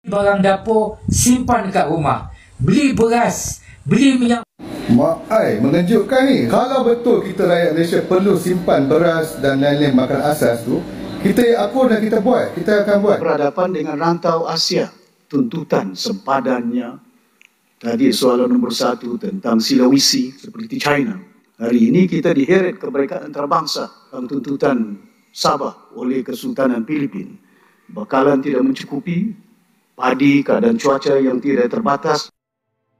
Barang dapur simpan dekat rumah. Beli beras, beli minyak. Mengejutkan ni. Kalau betul kita rakyat Malaysia perlu simpan beras dan lain-lain makan asas tu, kita akur dan kita buat. Kita akan buat. Berhadapan dengan rantau Asia, tuntutan sempadannya. Tadi soalan nombor 1 tentang Sulawesi seperti China. Hari ini kita diheret kemerdekaan antarabangsa dalam tuntutan Sabah oleh Kesultanan Filipina. Bakalan tidak mencukupi, padi, keadaan cuaca yang tidak terbatas.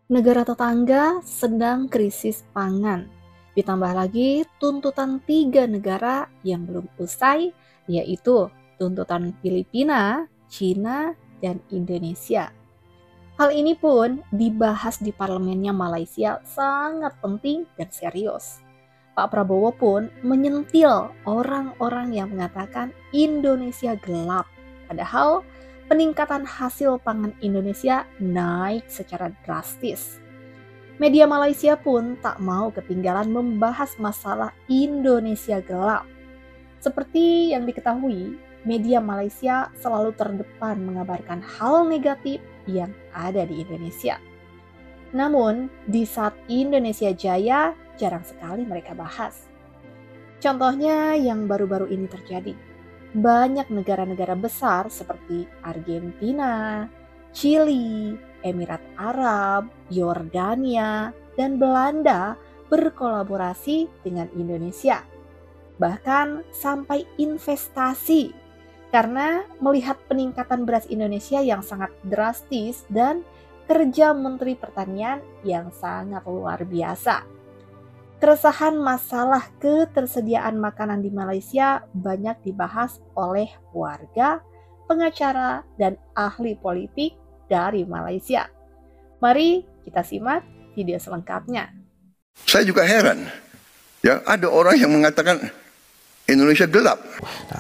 Negara tetangga sedang krisis pangan. Ditambah lagi tuntutan 3 negara yang belum usai, yaitu tuntutan Filipina, China, dan Indonesia. Hal ini pun dibahas di parlemennya Malaysia sangat penting dan serius. Pak Prabowo pun menyentil orang-orang yang mengatakan Indonesia gelap. Padahal peningkatan hasil pangan Indonesia naik secara drastis. Media Malaysia pun tak mau ketinggalan membahas masalah Indonesia gelap. Seperti yang diketahui, media Malaysia selalu terdepan mengabarkan hal negatif yang ada di Indonesia. Namun, di saat Indonesia jaya, jarang sekali mereka bahas. Contohnya yang baru-baru ini terjadi. Banyak negara-negara besar seperti Argentina, Chili, Emirat Arab, Yordania, dan Belanda berkolaborasi dengan Indonesia. Bahkan sampai investasi karena melihat peningkatan beras Indonesia yang sangat drastis dan kerja Menteri Pertanian yang sangat luar biasa. Keresahan masalah ketersediaan makanan di Malaysia banyak dibahas oleh warga, pengacara, dan ahli politik dari Malaysia. Mari kita simak video selengkapnya. Saya juga heran, ya, ada orang yang mengatakan Indonesia gelap.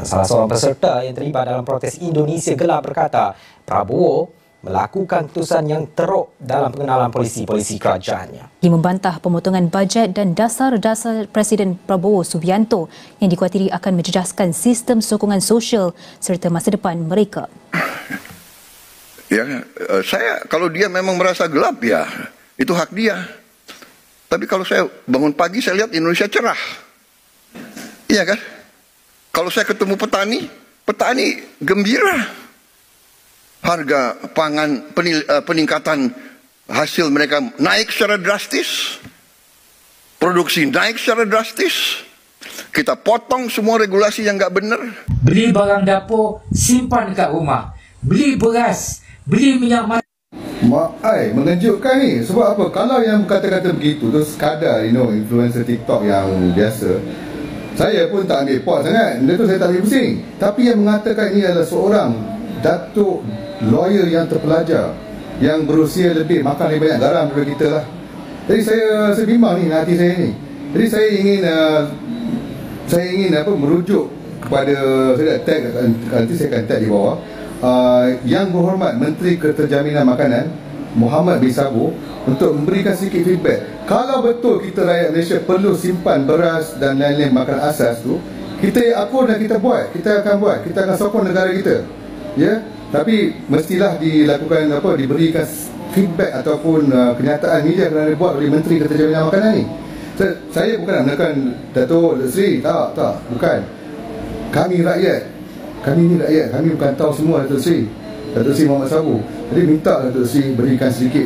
Salah seorang peserta yang terlibat dalam protes Indonesia gelap berkata, Prabowo melakukan keputusan yang teruk dalam pengenalan polisi-polisi kerajaannya. Ia membantah pemotongan bajet dan dasar-dasar Presiden Prabowo Subianto yang dikuatiri akan menjejaskan sistem sokongan sosial serta masa depan mereka. Ya, saya kalau dia memang merasa gelap, ya itu hak dia. Tapi kalau saya bangun pagi saya lihat Indonesia cerah, iya kan? Kalau saya ketemu petani, petani gembira. Harga pangan, peningkatan hasil mereka naik secara drastis. Produksi naik secara drastis. Kita potong semua regulasi yang nggak benar. Beli barang dapur simpan dekat rumah. Beli beras, beli minyak. Mengejutkan ni. Sebab apa? Kalau yang kata-kata begitu tu sekadar influencer TikTok yang biasa, saya pun tak ambil pot sangat. Benda tu saya tak ambil pusing. Tapi yang mengatakan ini adalah seorang datuk lawyer yang terpelajar, yang berusia lebih, makan lebih banyak garam daripada kita lah. Jadi saya bimbang ni hati saya ni. Jadi saya ingin merujuk kepada, saya dah tag, nanti saya akan tag di bawah, Yang Berhormat Menteri Keterjaminan Makanan Muhammad bin Sabur untuk memberikan sedikit feedback. Kalau betul kita rakyat Malaysia perlu simpan beras dan lain-lain makan asas tu, kita akur dan kita buat. Kita akan buat. Kita akan sokong negara kita. Ya, tapi mestilah dilakukan diberikan feedback ataupun kenyataan media kerana dibuat oleh Menteri Keterjaminan Makanan ni. Saya bukan nak menekan Datuk Seri, tak, bukan. Kami rakyat. Kami ni rakyat, kami bukan tahu semua Datuk Seri Muhammad Sabur. Jadi minta Datuk Seri berikan sedikit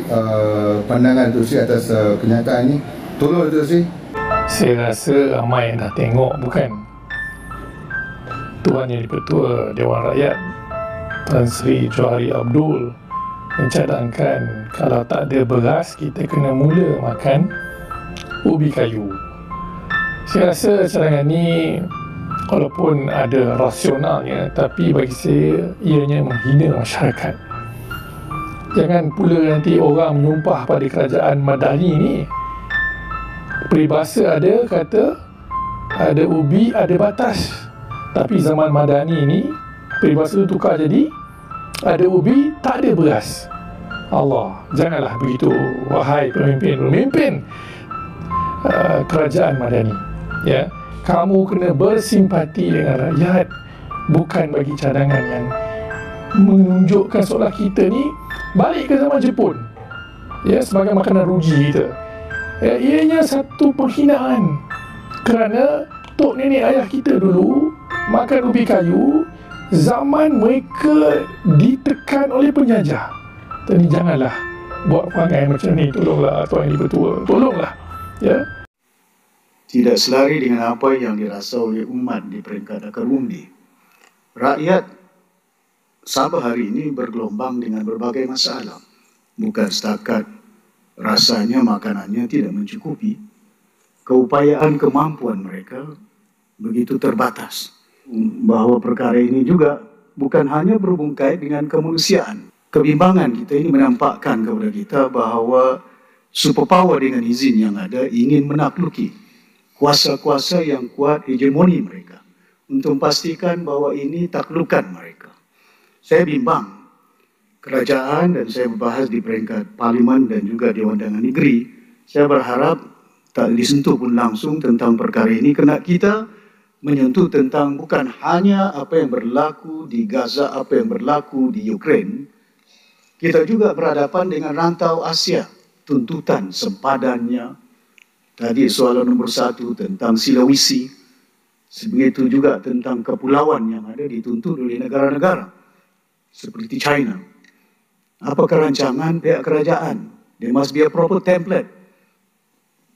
pandangan Datuk Seri atas kenyataan ni. Tolong Datuk Seri. Saya rasa ramai yang dah tengok, bukan? Tuan Yang Di-Pertua Dewan Rakyat Tan Sri Johari Abdul mencadangkan kalau tak ada beras, kita kena mula makan ubi kayu. Saya rasa cadangan ni walaupun ada rasionalnya, tapi bagi saya ianya menghina masyarakat. Jangan pula nanti orang menyumpah pada kerajaan Madani ni. Peribahasa ada kata ada ubi ada batas, tapi zaman Madani ni peribahasa tu tukar jadi ada ubi tak ada beras. Allah, janganlah begitu wahai pemimpin kerajaan Madani. Ya, kamu kena bersimpati dengan rakyat, bukan bagi cadangan yang menunjukkan seolah kita ni balik ke zaman Jepun, ya, sebagai makanan ruji kita. Ya, ianya satu penghinaan kerana tok nenek ayah kita dulu makan ubi kayu zaman mereka ditekan oleh penjajah. Jadi janganlah buat perangai macam ni, tolonglah Tuan Yang Dipertua, tolonglah, ya. Tidak selari dengan apa yang dirasa oleh umat di peringkat akar umbi. Rakyat Sabah hari ini bergelombang dengan berbagai masalah. Bukan setakat rasanya makanannya tidak mencukupi, keupayaan kemampuan mereka begitu terbatas. Bahawa perkara ini juga bukan hanya berhubung kait dengan kemanusiaan. Kebimbangan kita ini menampakkan kepada kita bahawa superpower dengan izin yang ada ingin menakluki kuasa-kuasa yang kuat hegemoni mereka untuk memastikan bahawa ini taklukan mereka. Saya bimbang kerajaan, dan saya berbahas di peringkat Parlimen dan juga Dewan Undangan Negeri, saya berharap tak disentuh pun langsung tentang perkara ini, kerana kita menyentuh tentang bukan hanya apa yang berlaku di Gaza, apa yang berlaku di Ukraine. Kita juga berhadapan dengan rantau Asia, tuntutan sempadannya. Tadi soalan nombor 1 tentang Sulawesi, sebegitu juga tentang kepulauan yang ada dituntut oleh negara-negara seperti China. Apa kerancangan pihak kerajaan? There must be a proper template.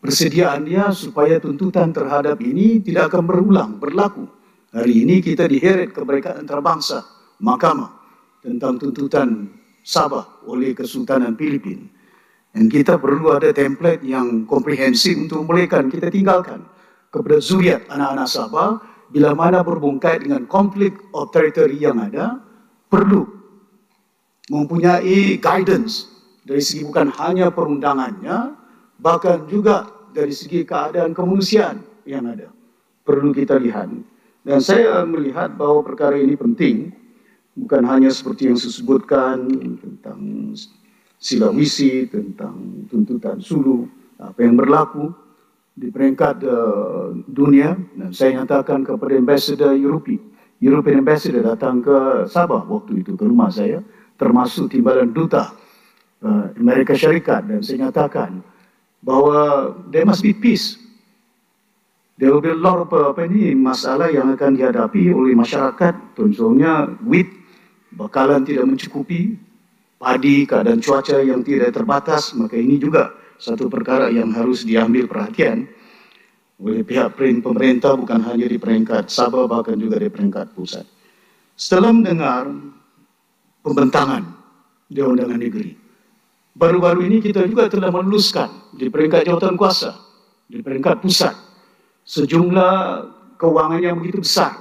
Persediaan dia supaya tuntutan terhadap ini tidak akan berulang, berlaku. Hari ini kita diheret kemerdekaan antarabangsa, mahkamah, tentang tuntutan Sabah oleh Kesultanan Filipina. Dan kita perlu ada template yang komprehensif untuk membolehkan kita tinggalkan kepada zuriat anak-anak Sabah, bila mana berhubung kait dengan konflik of territory yang ada, perlu mempunyai guidance dari segi bukan hanya perundangannya, bahkan juga dari segi keadaan kemanusiaan yang ada. Perlu kita lihat. Dan saya melihat bahawa perkara ini penting, bukan hanya seperti yang saya sebutkan tentang Sulawesi, tentang tuntutan Sulu, apa yang berlaku di peringkat dunia. Dan saya nyatakan kepada Ambassador European Ambassador datang ke Sabah waktu itu, ke rumah saya, termasuk timbalan duta Amerika Syarikat, dan saya nyatakan bahawa there must be peace. There will be a lot of masalah yang akan dihadapi oleh masyarakat, contohnya wheat, bakalan tidak mencukupi, padi, keadaan cuaca yang tidak terbatas, maka ini juga satu perkara yang harus diambil perhatian oleh pihak pemerintah, bukan hanya di peringkat Sabah, bahkan juga di peringkat pusat. Setelah mendengar pembentangan Dewan Undangan Negeri, baru-baru ini kita juga telah meluluskan di peringkat jawatan kuasa, di peringkat pusat, sejumlah kewangan yang begitu besar.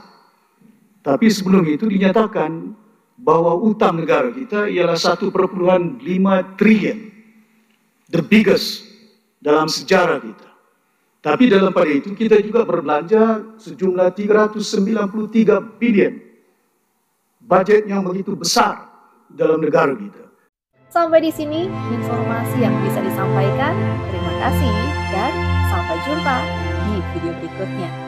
Tapi sebelum itu dinyatakan bahawa utang negara kita ialah 1.5 triliun, the biggest dalam sejarah kita. Tapi dalam pada itu kita juga berbelanja sejumlah 393 bilion, budget yang begitu besar dalam negara kita. Sampai di sini informasi yang bisa disampaikan. Terima kasih dan sampai jumpa di video berikutnya.